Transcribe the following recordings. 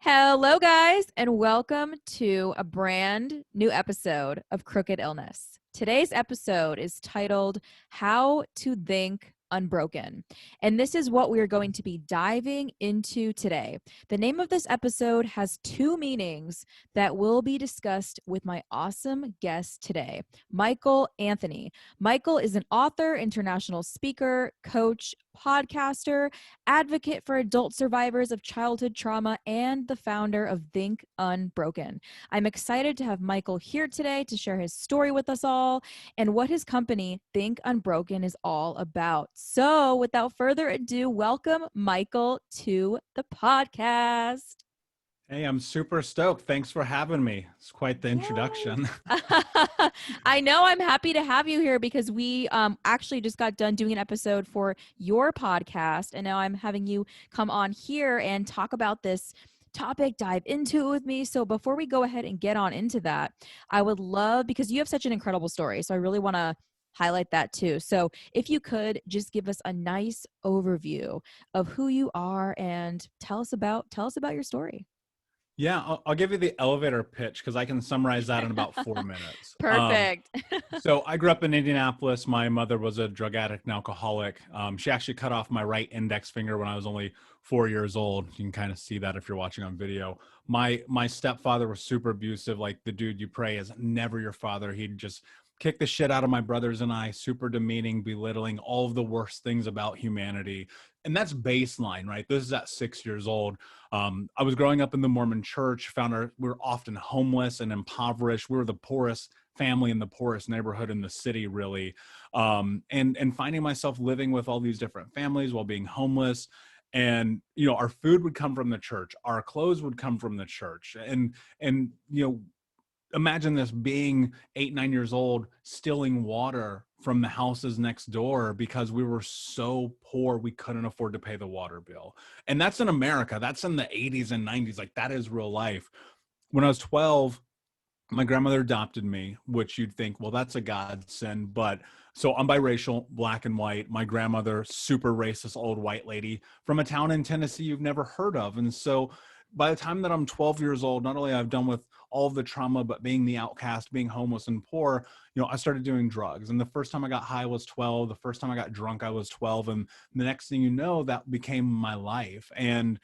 Hello, guys, and welcome to a brand new episode of Crooked Illness. Today's episode is titled How to Think Unbroken. And this is what we are going to be diving into today. The name of this episode has two meanings that will be discussed with my awesome guest today, Michael Anthony. Michael is an author, international speaker, coach, podcaster, advocate for adult survivors of childhood trauma, and the founder of Think Unbroken. I'm excited to have Michael here today to share his story with us all and what his company, Think Unbroken, is all about. So, without further ado, welcome Michael to the podcast. Hey, I'm super stoked. Thanks for having me. It's quite the introduction. I know I'm happy to have you here because we actually just got done doing an episode for your podcast. And now I'm having you come on here and talk about this topic, dive into it with me. So before we go ahead and get on into that, I would love, because you have such an incredible story. So I really want to highlight that too. So if you could just give us a nice overview of who you are and tell us about your story. Yeah, I'll give you the elevator pitch because I can summarize that in about 4 minutes. Perfect. So I grew up in Indianapolis. My mother was a drug addict and alcoholic. She actually cut off my right index finger when I was only 4 years old. You can kind of see that if you're watching on video. My stepfather was super abusive. Like the dude you pray is never your father. He'd just kick the shit out of my brothers and I, super demeaning, belittling, all of the worst things about humanity. And that's baseline, right? This is at 6 years old. I was growing up in the Mormon church, we were often homeless and impoverished. We were the poorest family in the poorest neighborhood in the city, really. And finding myself living with all these different families while being homeless. And, our food would come from the church. Our clothes would come from the church. And imagine this, being 8, 9 years old, stealing water from the houses next door because we were so poor we couldn't afford to pay the water bill. And that's in America. That's in the 80s and 90s. Like, that is real life. When I was 12, my grandmother adopted me, which you'd think, well, that's a godsend. But so I'm biracial, black and white. My grandmother, super racist old white lady from a town in Tennessee you've never heard of. And so by the time that I'm 12 years old, not only I've done with all of the trauma, but being the outcast, being homeless and poor, I started doing drugs. And the first time I got high was 12. The first time I got drunk, I was 12. And the next thing you know, that became my life. And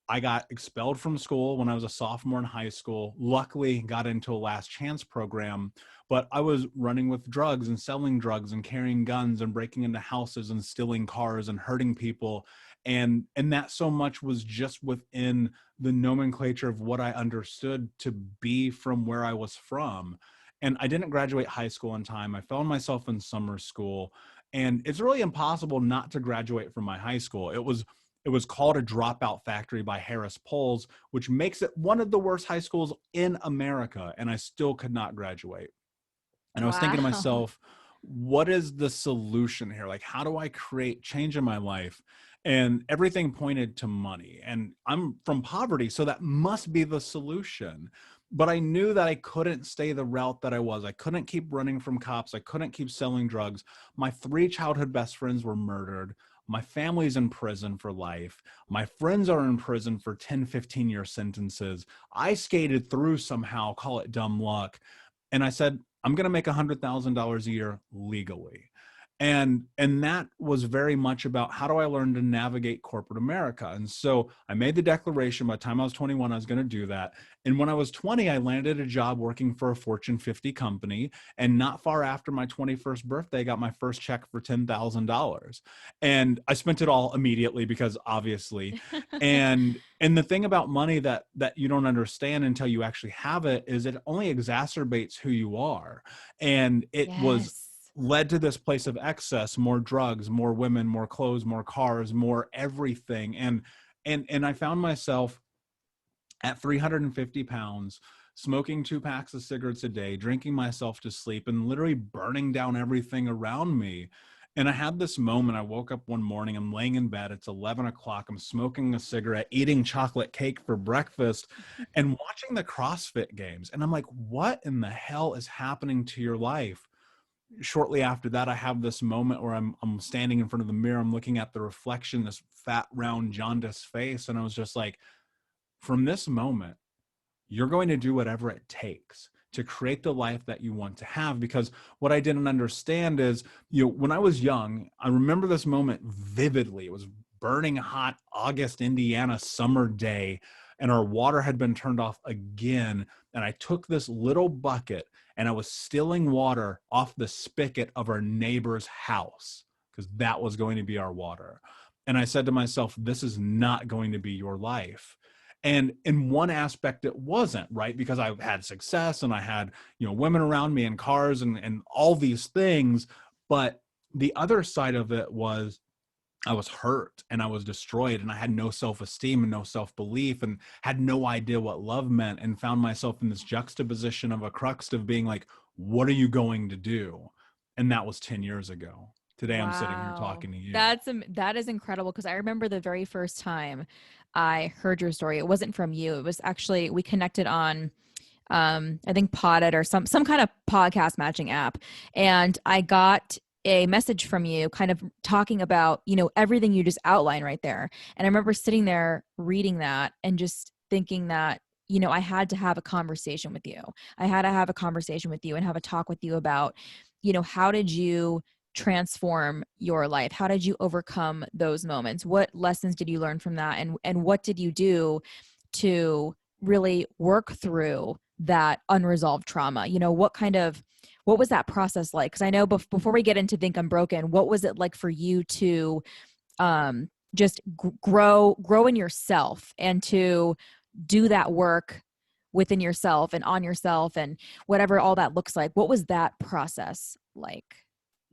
I got expelled from school when I was a sophomore in high school. Luckily, got into a last chance program, but I was running with drugs and selling drugs and carrying guns and breaking into houses and stealing cars and hurting people. And that so much was just within the nomenclature of what I understood to be from where I was from. And I didn't graduate high school in time. I found myself in summer school, and it's really impossible not to graduate from my high school. It was called a dropout factory by Harris Polls, which makes it one of the worst high schools in America. And I still could not graduate. And I was thinking to Wow. myself, what is the solution here? Like, how do I create change in my life? And everything pointed to money. And I'm from poverty, so that must be the solution. But I knew that I couldn't stay the route that I was. I couldn't keep running from cops. I couldn't keep selling drugs. My 3 childhood best friends were murdered. My family's in prison for life. My friends are in prison for 10, 15-year sentences. I skated through somehow, call it dumb luck. And I said, I'm going to make $100,000 a year legally. And that was very much about, how do I learn to navigate corporate America? And so I made the declaration. By the time I was 21, I was going to do that. And when I was 20, I landed a job working for a Fortune 50 company. And not far after my 21st birthday, I got my first check for $10,000. And I spent it all immediately because obviously. And the thing about money that you don't understand until you actually have it is it only exacerbates who you are. And it was Yes. led to this place of excess: more drugs, more women, more clothes, more cars, more everything. And I found myself at 350 pounds, smoking 2 packs of cigarettes a day, drinking myself to sleep, and literally burning down everything around me. And I had this moment. I woke up one morning, I'm laying in bed, it's 11 o'clock, I'm smoking a cigarette, eating chocolate cake for breakfast, and watching the CrossFit games. And I'm like, what in the hell is happening to your life? Shortly after that, I have this moment where I'm standing in front of the mirror. I'm looking at the reflection, this fat, round, jaundiced face. And I was just like, from this moment, you're going to do whatever it takes to create the life that you want to have. Because what I didn't understand is, when I was young, I remember this moment vividly. It was burning hot August, Indiana summer day, and our water had been turned off again. And I took this little bucket and I was stilling water off the spigot of our neighbor's house, because that was going to be our water. And I said to myself, this is not going to be your life. And in one aspect, it wasn't, right? Because I had success and I had, women around me and cars and all these things. But the other side of it was I was hurt and I was destroyed and I had no self-esteem and no self-belief and had no idea what love meant, and found myself in this juxtaposition of a crux of being like, what are you going to do? And that was 10 years ago. Today, I'm sitting here talking to you. That is incredible, because I remember the very first time I heard your story. It wasn't from you. It was actually, we connected on, I think Poddit or some kind of podcast matching app. And I got a message from you kind of talking about, everything you just outlined right there. And I remember sitting there reading that and just thinking that, I had to have a conversation with you. I had to have a conversation with you and have a talk with you about, how did you transform your life? How did you overcome those moments? What lessons did you learn from that? And what did you do to really work through that unresolved trauma? What was that process like? Because I know before we get into Think Unbroken, what was it like for you to just grow in yourself and to do that work within yourself and on yourself and whatever all that looks like? What was that process like?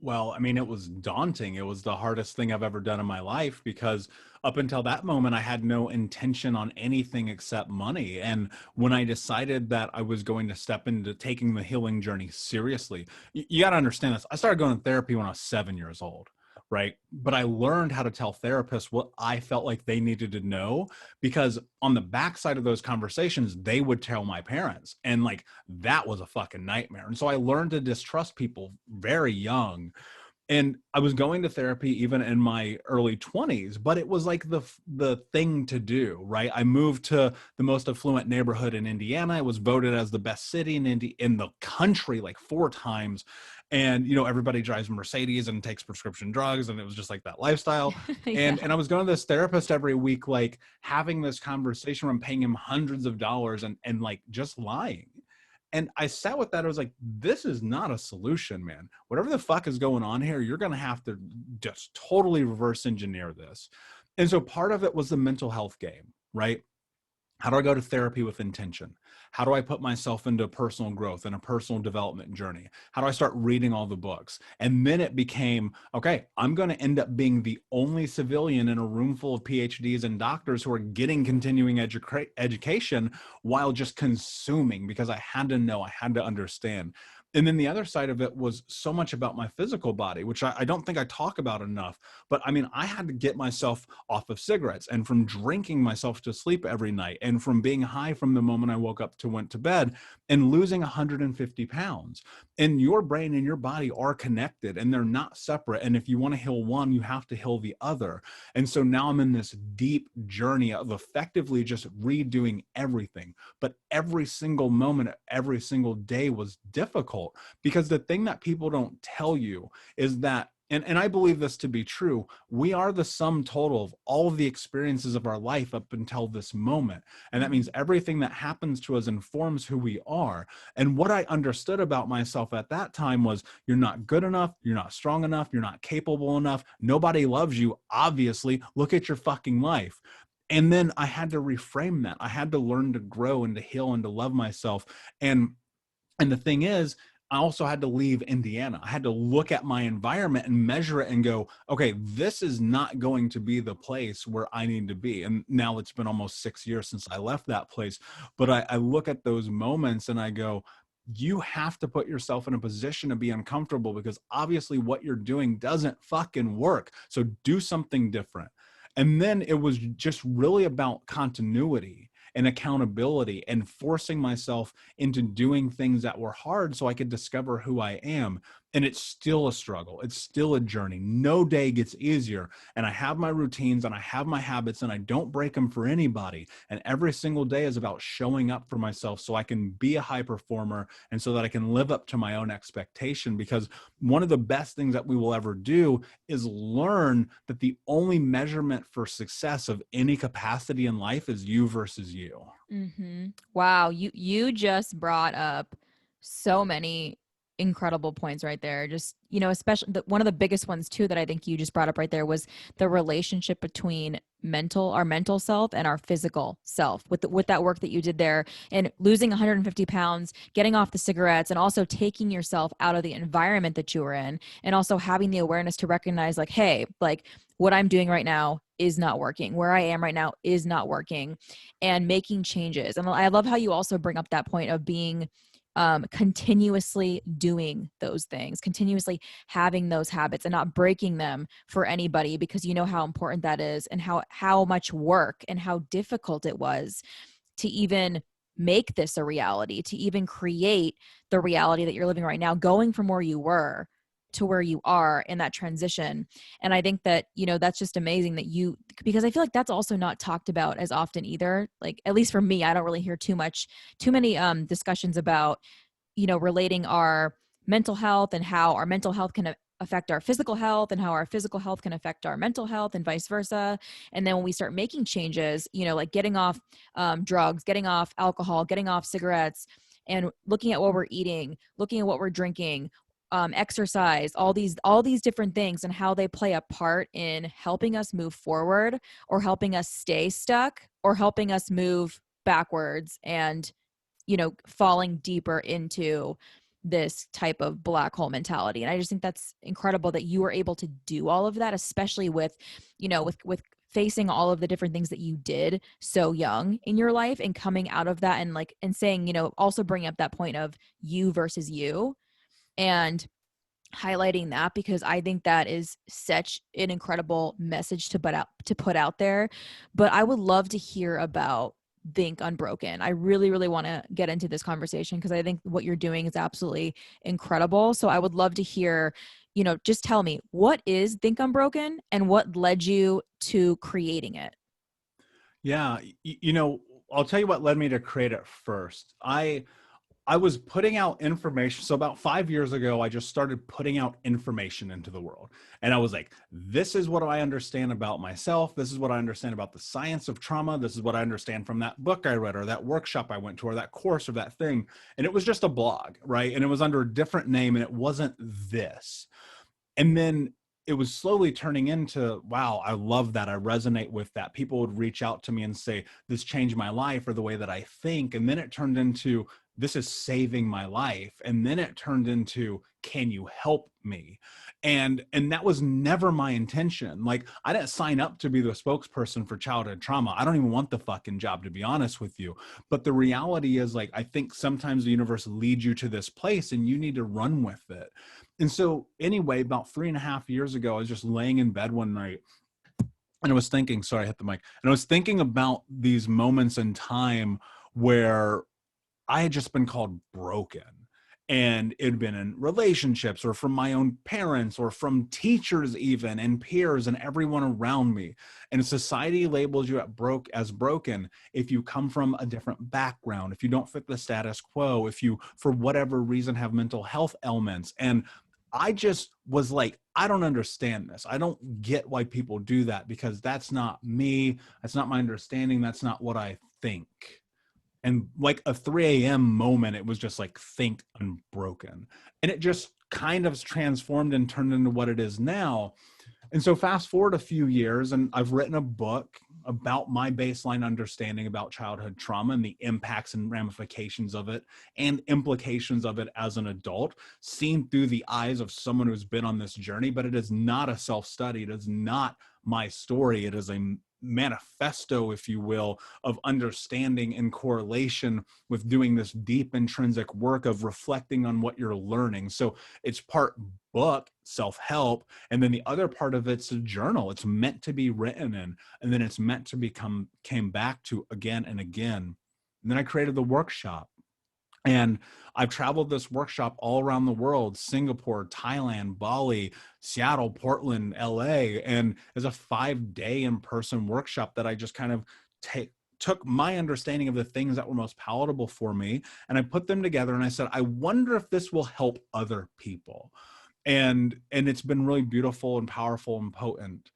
Well, I mean, it was daunting. It was the hardest thing I've ever done in my life, because up until that moment, I had no intention on anything except money. And when I decided that I was going to step into taking the healing journey seriously, you got to understand this. I started going to therapy when I was 7 years old, right? But I learned how to tell therapists what I felt like they needed to know, because on the backside of those conversations, they would tell my parents, and like, that was a fucking nightmare. And so I learned to distrust people very young. And I was going to therapy even in my early 20s, but it was like the thing to do, right? I moved to the most affluent neighborhood in Indiana. It was voted as the best city in the country like 4 times. And, everybody drives Mercedes and takes prescription drugs. And it was just like that lifestyle. Yeah. And I was going to this therapist every week, like having this conversation where I'm paying him hundreds of dollars and like just lying. And I sat with that. I was like, this is not a solution, man. Whatever the fuck is going on here, you're going to have to just totally reverse engineer this. And so part of it was the mental health game, right? How do I go to therapy with intention? How do I put myself into personal growth and a personal development journey? How do I start reading all the books? And then it became, okay, I'm going to end up being the only civilian in a room full of PhDs and doctors who are getting continuing education while just consuming, because I had to know, I had to understand. And then the other side of it was so much about my physical body, which I don't think I talk about enough. But I mean, I had to get myself off of cigarettes and from drinking myself to sleep every night and from being high from the moment I woke up to went to bed, and losing 150 pounds. And your brain and your body are connected and they're not separate. And if you want to heal one, you have to heal the other. And so now I'm in this deep journey of effectively just redoing everything. But every single moment, every single day was difficult. Because the thing that people don't tell you is that, and I believe this to be true, we are the sum total of all of the experiences of our life up until this moment. And that means everything that happens to us informs who we are. And what I understood about myself at that time was, you're not good enough, you're not strong enough, you're not capable enough, nobody loves you, obviously, look at your fucking life. And then I had to reframe that. I had to learn to grow and to heal and to love myself. And the thing is, I also had to leave Indiana. I had to look at my environment and measure it and go, okay, this is not going to be the place where I need to be. And now it's been almost 6 years since I left that place. But I look at those moments and I go, you have to put yourself in a position to be uncomfortable, because obviously what you're doing doesn't fucking work. So do something different. And then it was just really about continuity and accountability and forcing myself into doing things that were hard so I could discover who I am. And it's still a struggle. It's still a journey. No day gets easier. And I have my routines and I have my habits and I don't break them for anybody. And every single day is about showing up for myself so I can be a high performer and so that I can live up to my own expectation. Because one of the best things that we will ever do is learn that the only measurement for success of any capacity in life is you versus you. Wow, you just brought up so many incredible points right there. Just, especially one of the biggest ones too that I think you just brought up right there was the relationship between our mental self and our physical self with that work that you did there and losing 150 pounds, getting off the cigarettes, and also taking yourself out of the environment that you were in, and also having the awareness to recognize like, hey, like what I'm doing right now is not working. Where I am right now is not working, and making changes. And I love how you also bring up that point of being continuously doing those things, continuously having those habits and not breaking them for anybody, because you know how important that is and how much work and how difficult it was to even make this a reality, to even create the reality that you're living right now, going from where you were to where you are in that transition. And I think that, that's just amazing that because I feel like that's also not talked about as often either. Like, at least for me, I don't really hear too many discussions about, relating our mental health and how our mental health can affect our physical health and how our physical health can affect our mental health and vice versa. And then when we start making changes, like getting off drugs, getting off alcohol, getting off cigarettes, and looking at what we're eating, looking at what we're drinking, exercise, all these different things and how they play a part in helping us move forward or helping us stay stuck or helping us move backwards and, falling deeper into this type of black hole mentality. And I just think that's incredible that you were able to do all of that, especially with, with facing all of the different things that you did so young in your life and coming out of that and saying, also bringing up that point of you versus you and highlighting that, because I think that is such an incredible message to put out there. But I would love to hear about Think Unbroken. I really, really want to get into this conversation because I think what you're doing is absolutely incredible. So I would love to hear, just tell me, what is Think Unbroken and what led you to creating it? Yeah, I'll tell you what led me to create it first. I was putting out information. So about 5 years ago, I just started putting out information into the world. And I was like, this is what I understand about myself. This is what I understand about the science of trauma. This is what I understand from that book I read or that workshop I went to or that course or that thing. And it was just a blog, right? And it was under a different name and it wasn't this. And then it was slowly turning into, wow, I love that. I resonate with that. People would reach out to me and say, this changed my life or the way that I think. And then it turned into, this is saving my life. And then it turned into, can you help me? And that was never my intention. Like, I didn't sign up to be the spokesperson for childhood trauma. I don't even want the fucking job, to be honest with you. But the reality is, like, I think sometimes the universe leads you to this place and you need to run with it. And so anyway, about 3.5 years ago, I was just laying in bed one night and I was thinking, sorry, I hit the mic. And I was thinking about these moments in time where I had just been called broken. And it had been in relationships or from my own parents or from teachers even and peers and everyone around me. And society labels you as broken if you come from a different background, if you don't fit the status quo, if you, for whatever reason, have mental health ailments. And I just was like, I don't understand this. I don't get why people do that because that's not me. That's not my understanding. That's not what I think. And like a 3 a.m. moment, it was just like, think unbroken. And it just kind of transformed and turned into what it is now. And so fast forward a few years, and I've written a book about my baseline understanding about childhood trauma and the impacts and ramifications of it and implications of it as an adult, seen through the eyes of someone who's been on this journey. But it is not a self-study. It is not my story. It is a manifesto, if you will, of understanding in correlation with doing this deep intrinsic work of reflecting on what you're learning. So it's part book, self-help, and then the other part of it's a journal. It's meant to be written in, and then it's meant to came back to again and again. And then I created the workshop. And I've traveled this workshop all around the world: Singapore, Thailand, Bali, Seattle, Portland, LA. And it's a 5-day in-person workshop that I just kind of took my understanding of the things that were most palatable for me, and I put them together, and I said, I wonder if this will help other people. And it's been really beautiful and powerful and potent.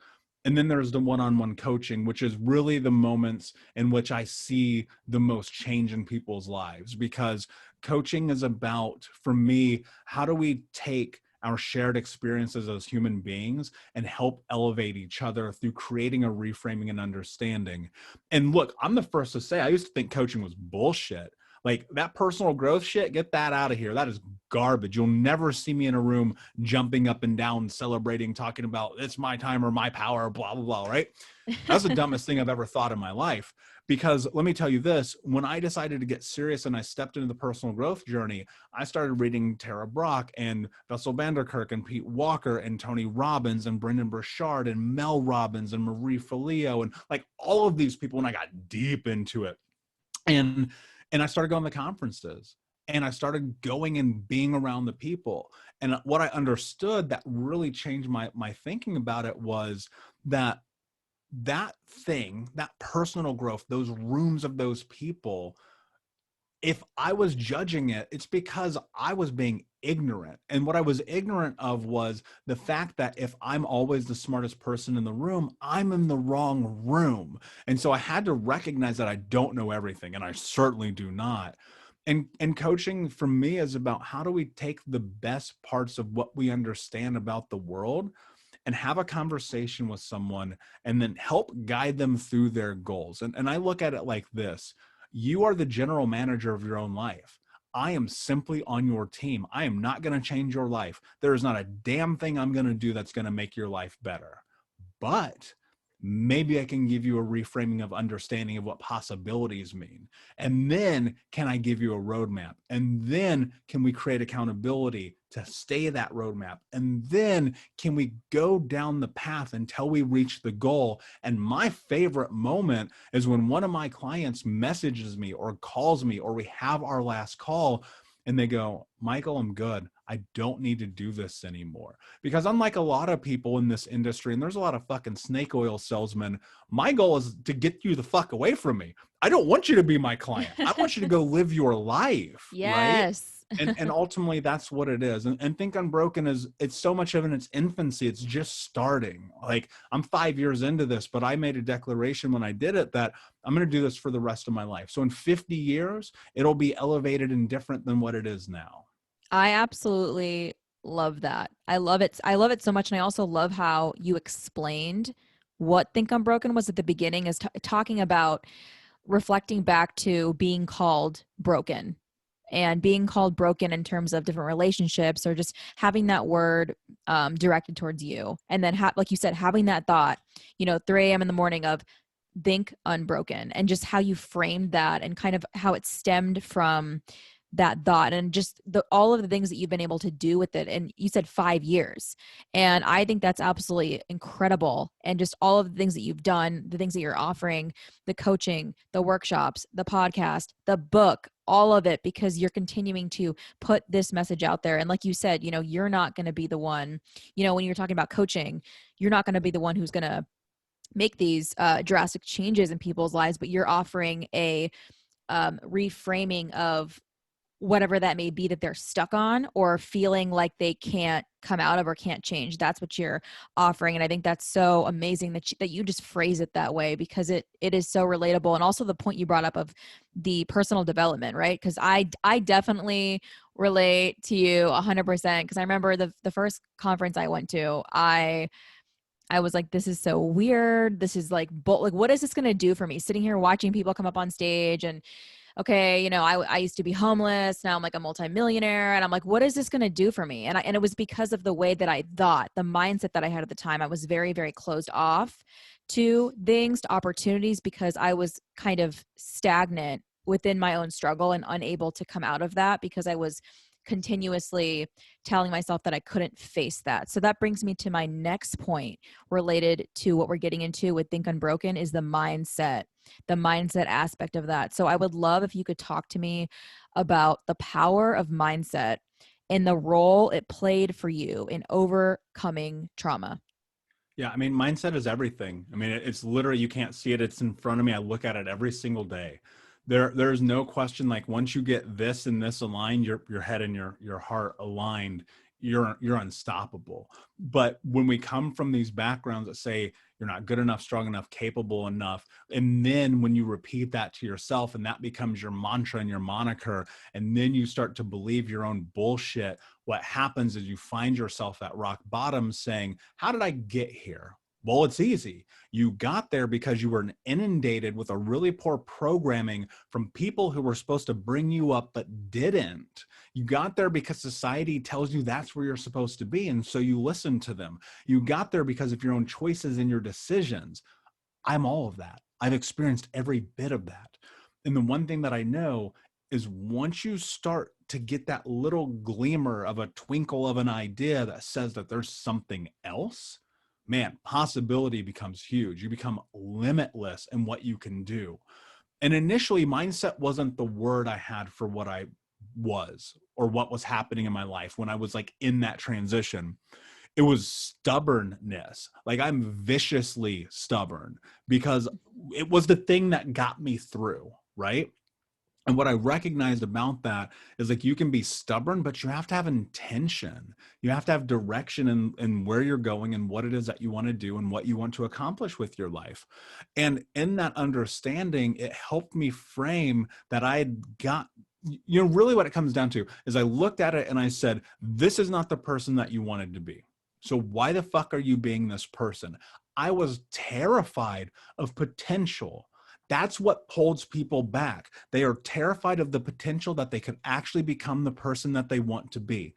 And then there's the one-on-one coaching, which is really the moments in which I see the most change in people's lives, because coaching is about, for me, how do we take our shared experiences as human beings and help elevate each other through creating a reframing and understanding. And look, I'm the first to say, I used to think coaching was bullshit. Like, that personal growth shit, get that out of here. That is garbage. You'll never see me in a room jumping up and down, celebrating, talking about it's my time or my power, blah, blah, blah, right? That's the dumbest thing I've ever thought in my life. Because let me tell you this, when I decided to get serious and I stepped into the personal growth journey, I started reading Tara Brach and Bessel van der Kolk and Pete Walker and Tony Robbins and Brendan Burchard and Mel Robbins and Marie Forleo and like all of these people when I got deep into it. And I started going to conferences, and I started going and being around the people. And what I understood that really changed my thinking about it was that thing, that personal growth, those rooms of those people, if I was judging it, it's because I was being ignorant. And what I was ignorant of was the fact that if I'm always the smartest person in the room, I'm in the wrong room. And so I had to recognize that I don't know everything, and I certainly do not. And coaching for me is about how do we take the best parts of what we understand about the world and have a conversation with someone and then help guide them through their goals. And I look at it like this: you are the general manager of your own life. I am simply on your team. I am not going to change your life. There is not a damn thing I'm going to do that's going to make your life better. But maybe I can give you a reframing of understanding of what possibilities mean. And then can I give you a roadmap? And then can we create accountability to stay that roadmap? And then can we go down the path until we reach the goal? And my favorite moment is when one of my clients messages me or calls me, or we have our last call, and they go, Michael, I'm good. I don't need to do this anymore. Because unlike a lot of people in this industry, and there's a lot of fucking snake oil salesmen, my goal is to get you the fuck away from me. I don't want you to be my client. I want you to go live your life. Yes. Right? And ultimately that's what it is. And Think Unbroken is, it's so much of in its infancy. It's just starting. Like, I'm 5 years into this, but I made a declaration when I did it that I'm going to do this for the rest of my life. So in 50 years, it'll be elevated and different than what it is now. I absolutely love that. I love it. I love it so much. And I also love how you explained what Think Unbroken was at the beginning, is talking about reflecting back to being called broken, and being called broken in terms of different relationships, or just having that word directed towards you. And then, like you said, having that thought, 3 a.m. in the morning of think unbroken, and just how you framed that and kind of how it stemmed from that thought, and just all of the things that you've been able to do with it. And you said 5 years. And I think that's absolutely incredible. And just all of the things that you've done, the things that you're offering, the coaching, the workshops, the podcast, the book, all of it, because you're continuing to put this message out there. And like you said, you're not going to be the one, when you're talking about coaching, you're not going to be the one who's going to make these drastic changes in people's lives, but you're offering a reframing of whatever that may be that they're stuck on or feeling like they can't come out of or can't change. That's what you're offering. And I think that's so amazing that you just phrase it that way, because it is so relatable. And also the point you brought up of the personal development, right? Because I definitely relate to you 100%. Because I remember the first conference I went to, I was like, this is so weird. This is like what is this going to do for me? Sitting here watching people come up on stage and, okay, I used to be homeless. Now I'm like a multimillionaire. And I'm like, what is this going to do for me? And it was because of the way that I thought, the mindset that I had at the time. I was very, very closed off to things, to opportunities, because I was kind of stagnant within my own struggle and unable to come out of that because I was continuously telling myself that I couldn't face that. So that brings me to my next point related to what we're getting into with Think Unbroken is the mindset aspect of that. So I would love if you could talk to me about the power of mindset and the role it played for you in overcoming trauma. Yeah, I mean, mindset is everything. I mean, it's literally, you can't see it. It's in front of me. I look at it every single day. There's no question. Like once you get this and this aligned, your head and your heart aligned, you're unstoppable. But when we come from these backgrounds that say you're not good enough, strong enough, capable enough, and then when you repeat that to yourself and that becomes your mantra and your moniker, and then you start to believe your own bullshit, what happens is you find yourself at rock bottom saying, how did I get here? Well, it's easy. You got there because you were inundated with a really poor programming from people who were supposed to bring you up but didn't. You got there because society tells you that's where you're supposed to be, and so you listen to them. You got there because of your own choices and your decisions. I'm all of that. I've experienced every bit of that. And the one thing that I know is once you start to get that little gleamer of a twinkle of an idea that says that there's something else, man, possibility becomes huge. You become limitless in what you can do. And initially, mindset wasn't the word I had for what I was or what was happening in my life when I was like in that transition. It was stubbornness. Like I'm viciously stubborn because it was the thing that got me through, right? And what I recognized about that is like you can be stubborn, but you have to have intention. You have to have direction in where you're going and what it is that you want to do and what you want to accomplish with your life. And in that understanding, it helped me frame that I had got, really what it comes down to is I looked at it and I said, this is not the person that you wanted to be. So why the fuck are you being this person? I was terrified of potential. That's what holds people back. They are terrified of the potential that they could actually become the person that they want to be.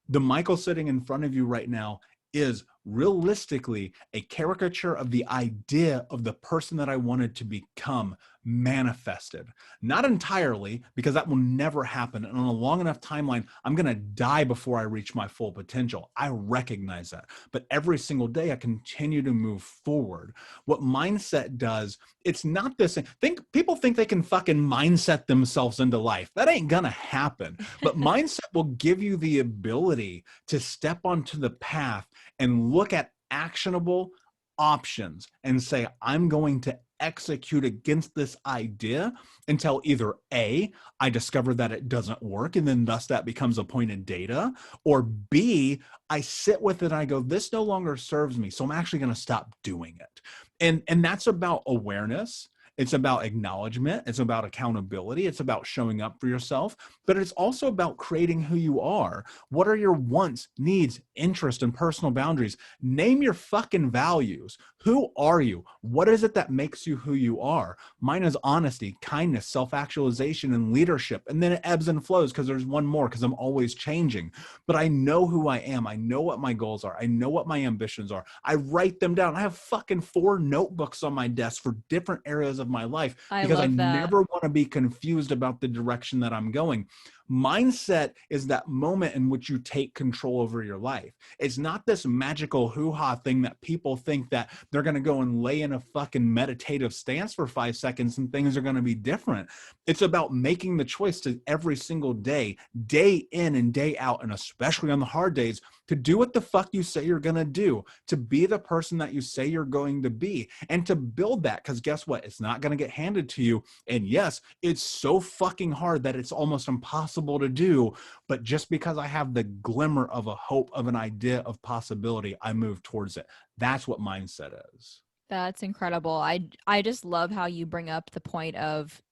The Michael sitting in front of you right now is realistically a caricature of the idea of the person that I wanted to become manifested. Not entirely, because that will never happen. And on a long enough timeline, I'm going to die before I reach my full potential. I recognize that. But every single day, I continue to move forward. What mindset does, it's not this thing. People think they can fucking mindset themselves into life. That ain't going to happen. But mindset will give you the ability to step onto the path and look at actionable options and say, I'm going to execute against this idea until either A, I discover that it doesn't work, and then thus that becomes appointed data, or B, I sit with it and I go, this no longer serves me, so I'm actually going to stop doing it. And that's about awareness. It's about acknowledgement. It's about accountability. It's about showing up for yourself, but it's also about creating who you are. What are your wants, needs, interests, and personal boundaries? Name your fucking values. Who are you? What is it that makes you who you are? Mine is honesty, kindness, self-actualization, and leadership. And then it ebbs and flows because there's one more because I'm always changing. But I know who I am. I know what my goals are. I know what my ambitions are. I write them down. I have fucking 4 notebooks on my desk for different areas of my life because I never want to be confused about the direction that I'm going. Mindset is that moment in which you take control over your life. It's not this magical hoo-ha thing that people think that they're going to go and lay in a fucking meditative stance for 5 seconds and things are going to be different. It's about making the choice to every single day, day in and day out, and especially on the hard days, to do what the fuck you say you're going to do, to be the person that you say you're going to be, and to build that. Because guess what? It's not going to get handed to you. And yes, it's so fucking hard that it's almost impossible to do. But just because I have the glimmer of a hope of an idea of possibility, I move towards it. That's what mindset is. That's incredible. I just love how you bring up the point of,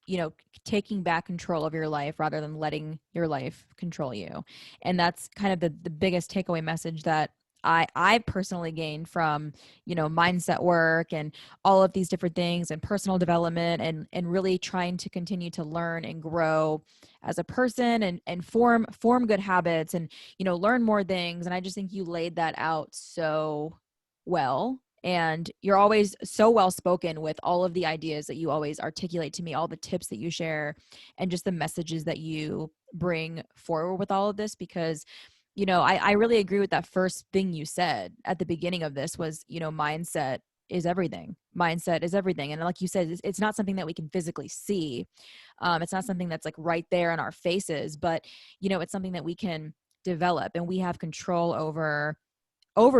taking back control of your life rather than letting your life control you. And that's kind of the biggest takeaway message that I personally gained from, mindset work and all of these different things and personal development and really trying to continue to learn and grow as a person and form good habits and, learn more things. And I just think you laid that out so well. And you're always so well spoken with all of the ideas that you always articulate to me, all the tips that you share, and just the messages that you bring forward with all of this. Because, I really agree with that first thing you said at the beginning of this was, mindset is everything. Mindset is everything. And like you said, it's not something that we can physically see. It's not something that's like right there in our faces, but, it's something that we can develop, and we have control over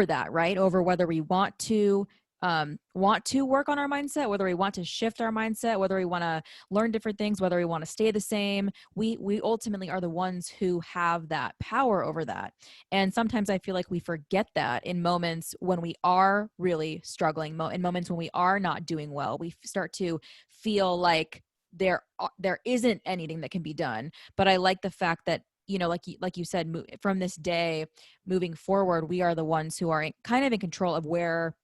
that, right? Over whether we want to work on our mindset, whether we want to shift our mindset, whether we want to learn different things, whether we want to stay the same. We ultimately are the ones who have that power over that. And sometimes I feel like we forget that in moments when we are really struggling, in moments when we are not doing well. We start to feel like there isn't anything that can be done. But I like the fact that, like you said, from this day moving forward, we are the ones who are kind of in control of where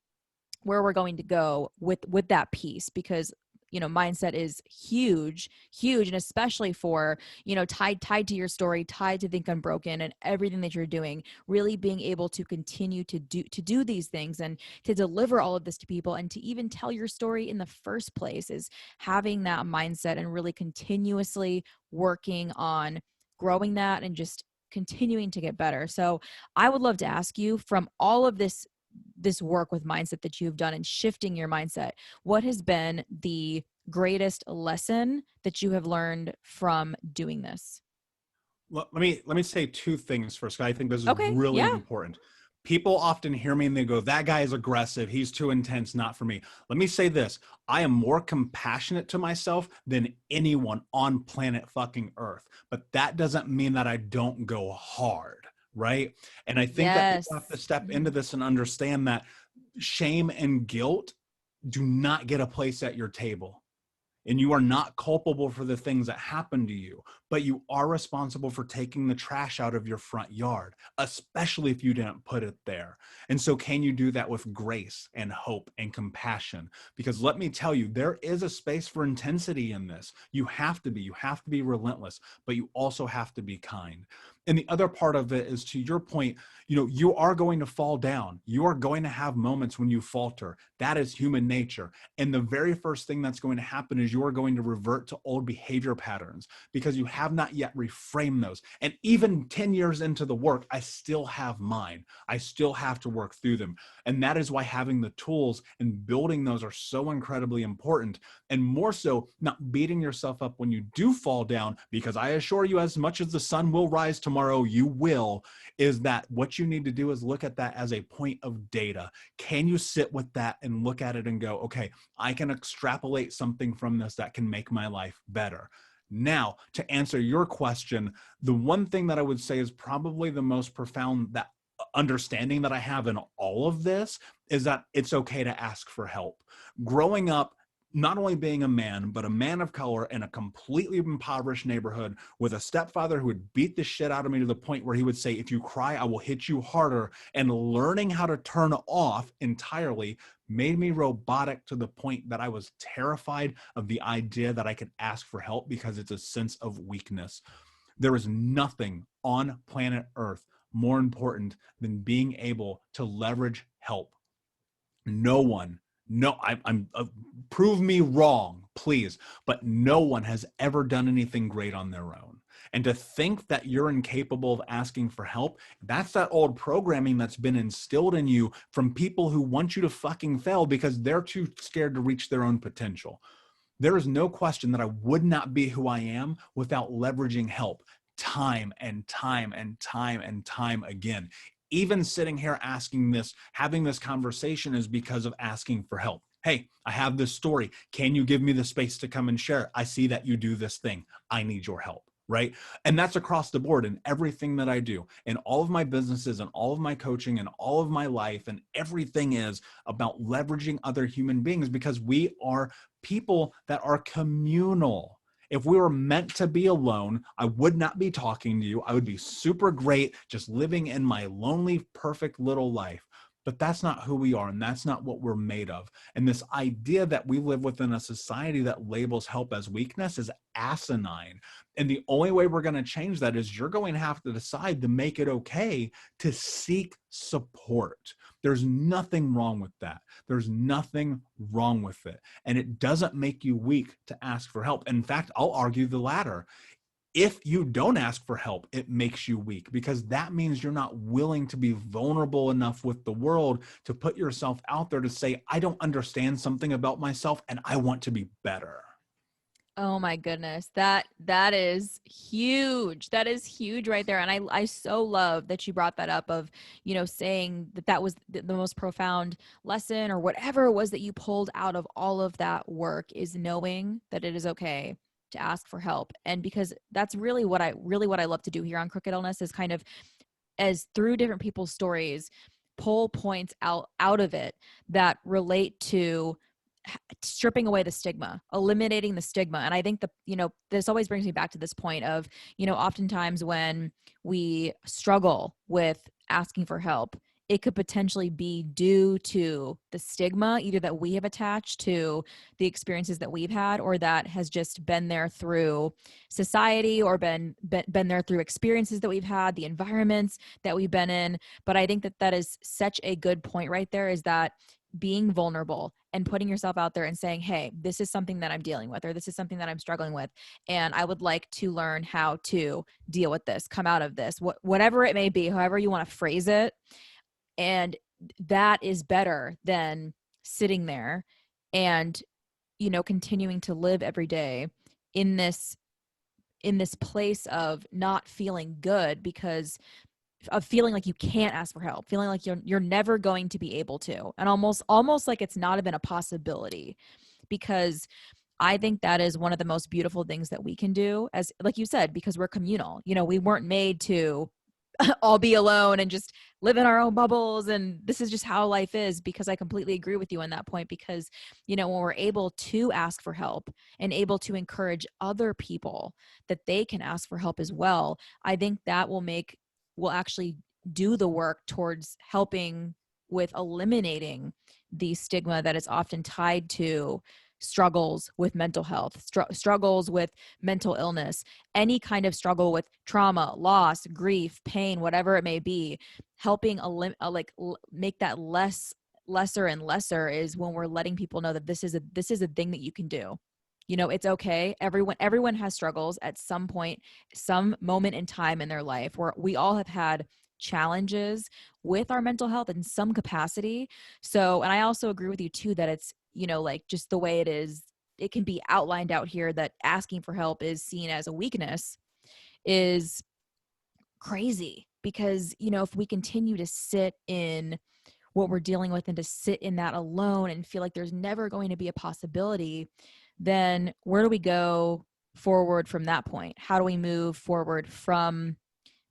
we're going to go with that piece. Because mindset is huge, and especially for, tied to your story, tied to Think Unbroken and everything that you're doing, really being able to continue to do these things and to deliver all of this to people, and to even tell your story in the first place, is having that mindset and really continuously working on growing that and just continuing to get better. So I would love to ask you, from all of this work with mindset that you've done and shifting your mindset, what has been the greatest lesson that you have learned from doing this? Let me say two things first. I think this is Okay. really Yeah. important. People often hear me and they go, that guy is aggressive. He's too intense, not for me. Let me say this. I am more compassionate to myself than anyone on planet fucking Earth. But that doesn't mean that I don't go hard, right? And I think that Yes. people have to step Mhm. into this and understand that shame and guilt do not get a place at your table. And you are not culpable for the things that happen to you, but you are responsible for taking the trash out of your front yard, especially if you didn't put it there. And so can you do that with grace and hope and compassion? Because let me tell you, there is a space for intensity in this. You have to be relentless, but you also have to be kind. And the other part of it is, to your point, you are going to fall down. You are going to have moments when you falter. That is human nature. And the very first thing that's going to happen is you are going to revert to old behavior patterns because you have not yet reframed those. And even 10 years into the work, I still have mine. I still have to work through them. And that is why having the tools and building those are so incredibly important. And more so, not beating yourself up when you do fall down, because I assure you, as much as the sun will rise tomorrow, you will, is that what you need to do is look at that as a point of data. Can you sit with that and look at it and go, okay, I can extrapolate something from this that can make my life better? Now, to answer your question, the one thing that I would say is probably the most profound that understanding that I have in all of this is that it's okay to ask for help. Growing up, not only being a man, but a man of color in a completely impoverished neighborhood with a stepfather who would beat the shit out of me to the point where he would say, if you cry, I will hit you harder. And learning how to turn off entirely made me robotic to the point that I was terrified of the idea that I could ask for help because it's a sense of weakness. There is nothing on planet Earth more important than being able to leverage help. No one, no, I'm prove me wrong, please, but no one has ever done anything great on their own. And to think that you're incapable of asking for help, that's that old programming that's been instilled in you from people who want you to fucking fail because they're too scared to reach their own potential. There is no question that I would not be who I am without leveraging help time and time and time and time again. Even sitting here asking this, having this conversation is because of asking for help. Hey, I have this story. Can you give me the space to come and share it? I see that you do this thing. I need your help. Right. And that's across the board in everything that I do, in all of my businesses and all of my coaching and all of my life. And everything is about leveraging other human beings because we are people that are communal. If we were meant to be alone, I would not be talking to you. I would be super great just living in my lonely, perfect little life. but that's not who we are, and that's not what we're made of. And this idea that we live within a society that labels help as weakness is asinine. And the only way we're going to change that is you're going to have to decide to make it okay to seek support. There's nothing wrong with that. There's nothing wrong with it. And it doesn't make you weak to ask for help. In fact, I'll argue the latter. If you don't ask for help, it makes you weak, because that means you're not willing to be vulnerable enough with the world to put yourself out there to say, I don't understand something about myself and I want to be better. Oh my goodness. That is huge. That is huge right there. And I so love that you brought that up of, saying that was the most profound lesson or whatever it was that you pulled out of all of that work, is knowing that it is okay to ask for help. And because that's really what I love to do here on Crooked Illness, is kind of, as through different people's stories, pull points out of it that relate to stripping away the stigma, eliminating the stigma. And I think this always brings me back to this point of, oftentimes when we struggle with asking for help, it could potentially be due to the stigma, either that we have attached to the experiences that we've had, or that has just been there through society, or been there through experiences that we've had, the environments that we've been in. But I think that is such a good point right there, is that being vulnerable and putting yourself out there and saying, hey, this is something that I'm dealing with, or this is something that I'm struggling with, and I would like to learn how to deal with this, come out of this, whatever it may be, however you want to phrase it. And that is better than sitting there and, continuing to live every day in this place of not feeling good, because of feeling like you can't ask for help, feeling like you're never going to be able to, and almost like it's not even a possibility. Because I think that is one of the most beautiful things that we can do, as like you said, because we're communal. We weren't made to all be alone and just live in our own bubbles, and this is just how life is. Because I completely agree with you on that point, because when we're able to ask for help and able to encourage other people that they can ask for help as well, I think that will actually do the work towards helping with eliminating the stigma that is often tied to struggles with mental health, struggles with mental illness, any kind of struggle with trauma, loss, grief, pain, whatever it may be. Helping make that lesser and lesser is when we're letting people know that this is a thing that you can do. It's okay. Everyone has struggles at some point, some moment in time in their life, where we all have had challenges with our mental health in some capacity. So, and I also agree with you too, that it's, just the way it is, it can be outlined out here that asking for help is seen as a weakness, is crazy. Because, if we continue to sit in what we're dealing with and to sit in that alone and feel like there's never going to be a possibility, then where do we go forward from that point? How do we move forward from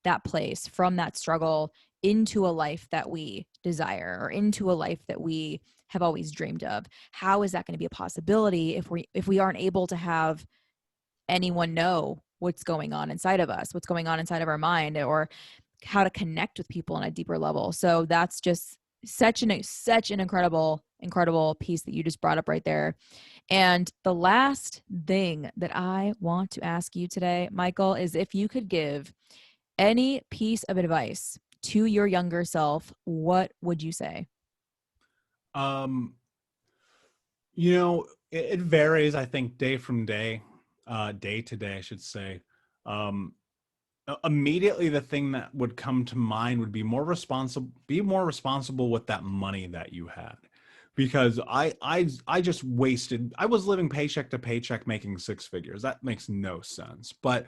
that place, from that struggle, into a life that we desire, or into a life that we have always dreamed of? How is that going to be a possibility if we aren't able to have anyone know what's going on inside of us, what's going on inside of our mind, or how to connect with people on a deeper level? So that's just such an incredible piece that you just brought up right there. And the last thing that I want to ask you today, Michael, is if you could give any piece of advice to your younger self, what would you say? It varies, I think, day from day, day to day, I should say. Immediately, the thing that would come to mind would be be more responsible with that money that you had. Because I just wasted, I was living paycheck to paycheck making six figures. That makes no sense. But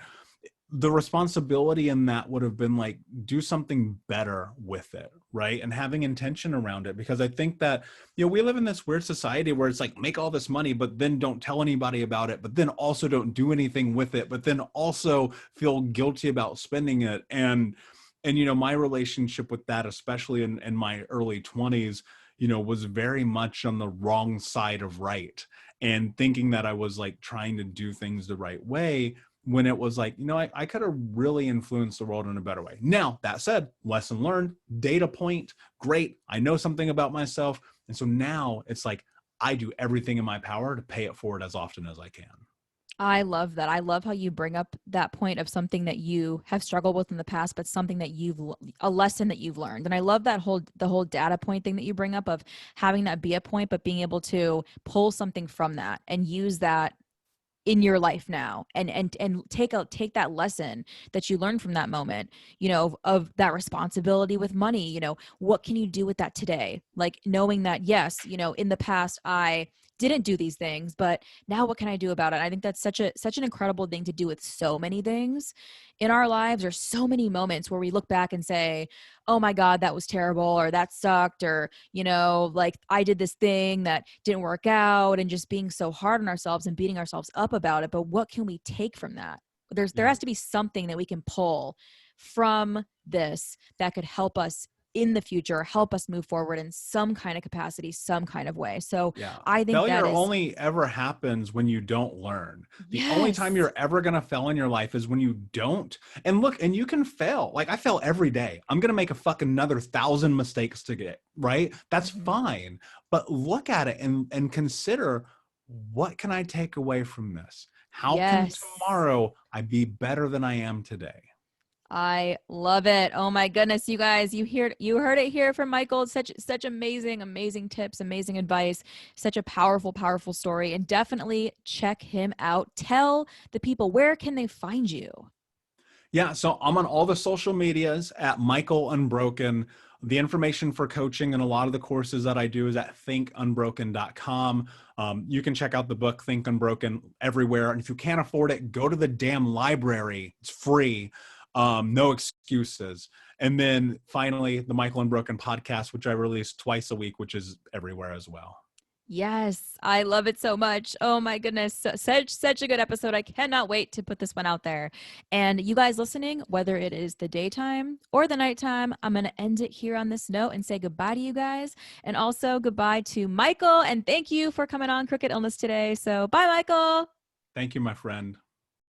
the responsibility in that would have been like, do something better with it, right? And having intention around it. Because I think that, we live in this weird society where it's like, make all this money, but then don't tell anybody about it, but then also don't do anything with it, but then also feel guilty about spending it. And my relationship with that, especially in my early 20s, was very much on the wrong side of right, and thinking that I was like trying to do things the right way, when it was like, I could have really influenced the world in a better way. Now, that said, lesson learned, data point, great. I know something about myself. And so now it's like, I do everything in my power to pay it forward as often as I can. I love that. I love how you bring up that point of something that you have struggled with in the past, but something that a lesson that you've learned. And I love that the whole data point thing that you bring up of having that be a point, but being able to pull something from that and use that in your life now, and take that lesson that you learned from that moment, of that responsibility with money. What can you do with that today? Like knowing that, yes, in the past I didn't do these things, but now what can I do about it? I think that's such an incredible thing to do with so many things in our lives. There's so many moments where we look back and say, oh my God, that was terrible, or that sucked, or, like I did this thing that didn't work out, and just being so hard on ourselves and beating ourselves up about it. But what can we take from that? There has to be something that we can pull from this that could help us in the future, help us move forward in some kind of capacity, some kind of way. So I think failure only ever happens when you don't learn. The only time you're ever going to fail in your life is when you don't. And look, and you can fail. Like I fail every day. I'm going to make a fucking another 1,000 mistakes to get right. That's fine. But look at it and consider, what can I take away from this? How can tomorrow I be better than I am today? I love it. Oh my goodness, you guys, you heard it here from Michael. Such amazing tips, amazing advice, such a powerful story, and definitely check him out. Tell the people, where can they find you? Yeah, so I'm on all the social medias at Michael Unbroken. The information for coaching and a lot of the courses that I do is at thinkunbroken.com. You can check out the book Think Unbroken everywhere. And if you can't afford it, go to the damn library. It's free. No excuses. And then finally, the Michael Unbroken podcast, which I release twice a week, which is everywhere as well. Yes, I love it so much. Oh my goodness. Such a good episode. I cannot wait to put this one out there. And you guys listening, whether it is the daytime or the nighttime, I'm going to end it here on this note and say goodbye to you guys. And also goodbye to Michael. And thank you for coming on Crooked Illness today. So bye, Michael. Thank you, my friend.